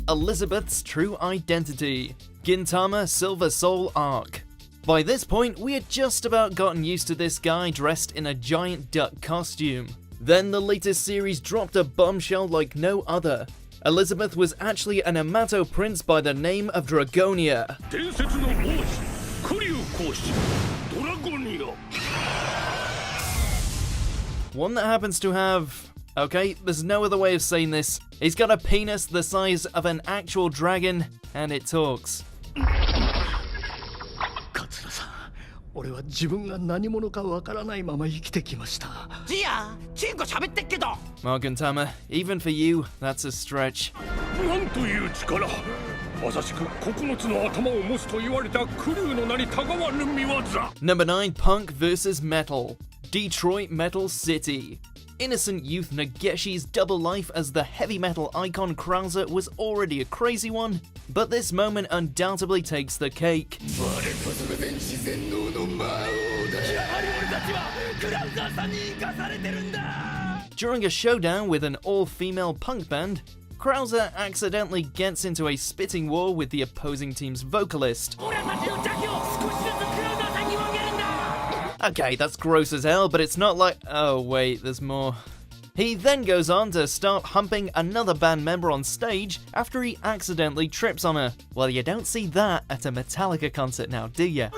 Elizabeth's true identity, Gintama Silver Soul Arc. By this point, we had just about gotten used to this guy dressed in a giant duck costume. Then the latest series dropped a bombshell like no other. Elizabeth was actually an Amato prince by the name of Dragonia. One that happens to have... okay, there's no other way of saying this. He's got a penis the size of an actual dragon, and it talks. Well, Gintama, even for you, that's a stretch. Number 9, Punk vs. Metal. Detroit Metal City. Innocent youth Nageshi's double life as the heavy metal icon Krauser was already a crazy one, but this moment undoubtedly takes the cake. During a showdown with an all-female punk band, Krauser accidentally gets into a spitting war with the opposing team's vocalist. Okay, that's gross as hell, but it's not like... oh wait, there's more. He then goes on to start humping another band member on stage after he accidentally trips on her. Well, you don't see that at a Metallica concert now, do ya?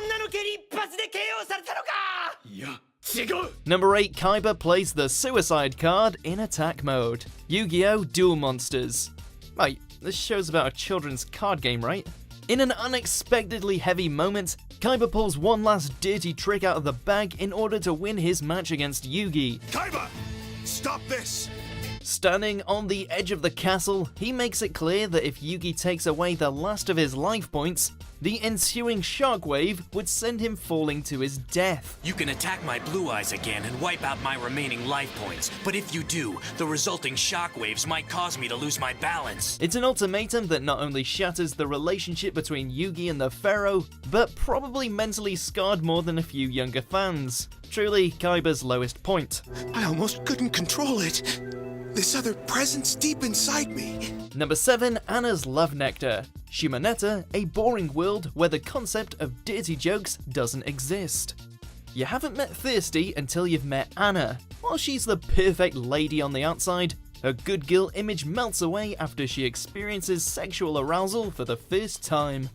Number 8, Kaiba plays the suicide card in attack mode. YuGiOh Duel Monsters. Wait, this show's about a children's card game, right? In an unexpectedly heavy moment, Kaiba pulls one last dirty trick out of the bag in order to win his match against Yugi. Kaiba! Stop this! Standing on the edge of the castle, he makes it clear that if Yugi takes away the last of his life points, the ensuing shockwave would send him falling to his death. You can attack my blue eyes again and wipe out my remaining life points, but if you do, the resulting shockwaves might cause me to lose my balance. It's an ultimatum that not only shatters the relationship between Yugi and the Pharaoh, but probably mentally scarred more than a few younger fans. Truly, Kaiba's lowest point. I almost couldn't control it. This other presence deep inside me. Number 7, Anna's Love Nectar. Shimoneta, a boring world where the concept of dirty jokes doesn't exist. You haven't met Thirsty until you've met Anna. While she's the perfect lady on the outside, her good girl image melts away after she experiences sexual arousal for the first time.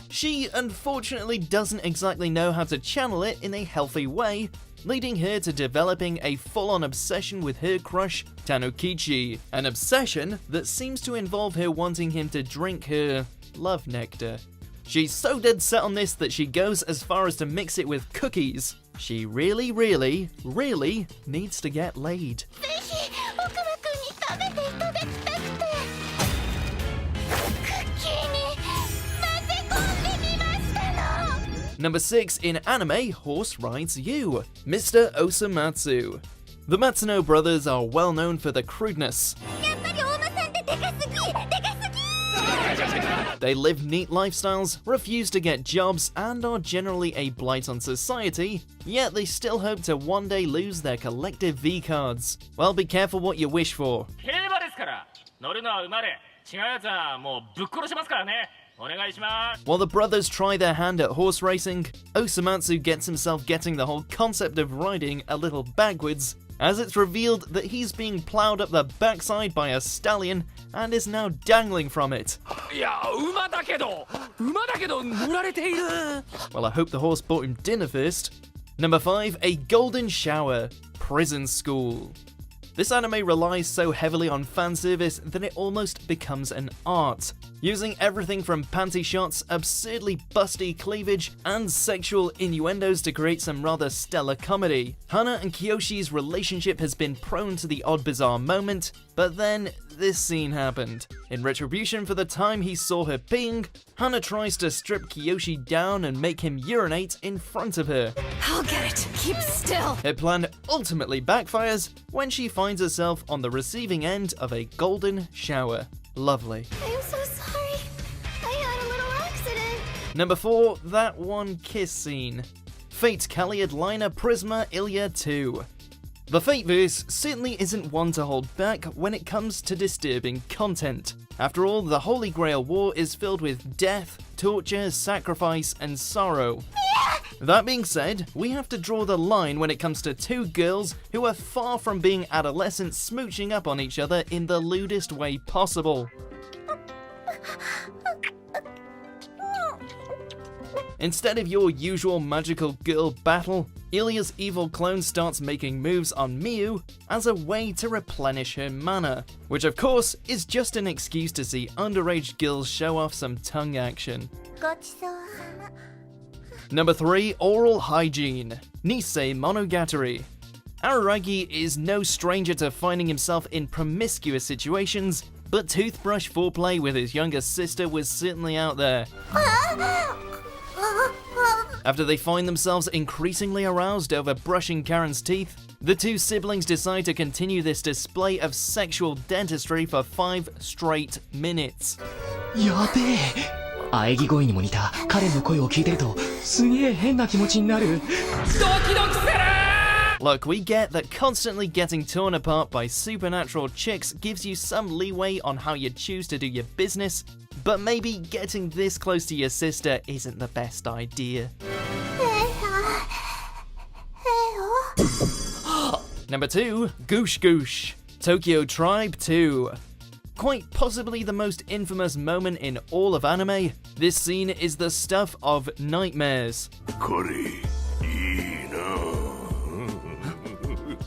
She unfortunately doesn't exactly know how to channel it in a healthy way, leading her to developing a full-on obsession with her crush, Tanukichi. An obsession that seems to involve her wanting him to drink her love nectar. She's so dead set on this that she goes as far as to mix it with cookies. She really, really, really needs to get laid. Number 6, in anime, Horse Rides You, Mr. Osomatsu. The Matsuno brothers are well known for their crudeness. They live neat lifestyles, refuse to get jobs, and are generally a blight on society, yet they still hope to one day lose their collective V-cards. Well, be careful what you wish for. While the brothers try their hand at horse racing, Osomatsu gets himself getting the whole concept of riding a little backwards, as it's revealed that he's being ploughed up the backside by a stallion and is now dangling from it. Well, I hope the horse bought him dinner first. Number 5, A Golden Shower, Prison School. This anime relies so heavily on fan service that it almost becomes an art, using everything from panty shots, absurdly busty cleavage, and sexual innuendos to create some rather stellar comedy. Hana and Kiyoshi's relationship has been prone to the odd bizarre moment, but then this scene happened. In retribution for the time he saw her peeing, Hana tries to strip Kiyoshi down and make him urinate in front of her. I'll get it. Keep still. Her plan ultimately backfires when she finds herself on the receiving end of a golden shower. Lovely. I'm so sorry. I had a little accident. Number 4, that one kiss scene. Fate Kaleid Liner Prisma Illya 2. The Fateverse certainly isn't one to hold back when it comes to disturbing content. After all, the Holy Grail War is filled with death, torture, sacrifice, and sorrow. That being said, we have to draw the line when it comes to two girls who are far from being adolescents smooching up on each other in the lewdest way possible. Instead of your usual magical girl battle, Illya's evil clone starts making moves on Miu as a way to replenish her mana, which of course is just an excuse to see underage girls show off some tongue action. Number 3, Oral Hygiene, Nisemonogatari. Araragi is no stranger to finding himself in promiscuous situations, but toothbrush foreplay with his younger sister was certainly out there. After they find themselves increasingly aroused over brushing Karen's teeth, the two siblings decide to continue this display of sexual dentistry for 5 straight minutes. やべえ喘ぎ声にも似た彼の声を聞いてるとすげえ変な気持ちになるドキドキする Look, we get that constantly getting torn apart by supernatural chicks gives you some leeway on how you choose to do your business, but maybe getting this close to your sister isn't the best idea. Number 2, Goosh Goosh, Tokyo Tribe 2. Quite possibly the most infamous moment in all of anime, this scene is the stuff of nightmares.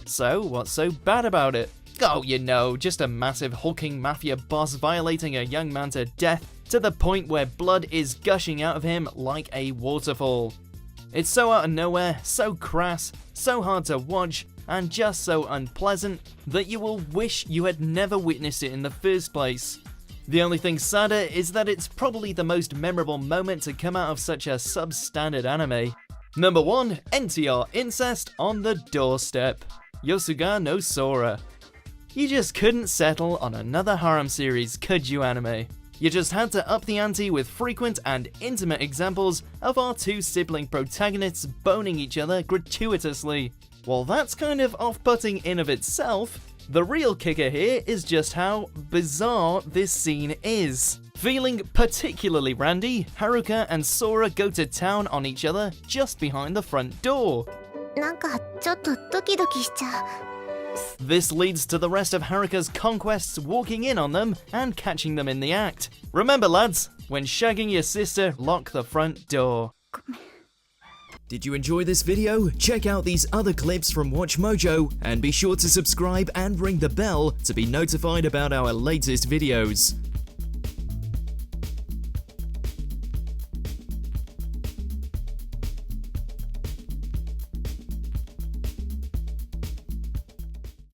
So, what's so bad about it? Oh, you know, just a massive hulking mafia boss violating a young man to death to the point where blood is gushing out of him like a waterfall. It's so out of nowhere, so crass, so hard to watch, and just so unpleasant that you will wish you had never witnessed it in the first place. The only thing sadder is that it's probably the most memorable moment to come out of such a substandard anime. Number 1, NTR incest on the doorstep. Yosuga no Sora. You just couldn't settle on another harem series, could you, anime? You just had to up the ante with frequent and intimate examples of our two sibling protagonists boning each other gratuitously. While that's kind of off-putting in of itself, the real kicker here is just how bizarre this scene is. Feeling particularly randy, Haruka and Sora go to town on each other just behind the front door. なんかちょっとドキドキしちゃう。 This leads to the rest of Haruka's conquests walking in on them and catching them in the act. Remember, lads, when shagging your sister, lock the front door. Did you enjoy this video? Check out these other clips from WatchMojo and be sure to subscribe and ring the bell to be notified about our latest videos.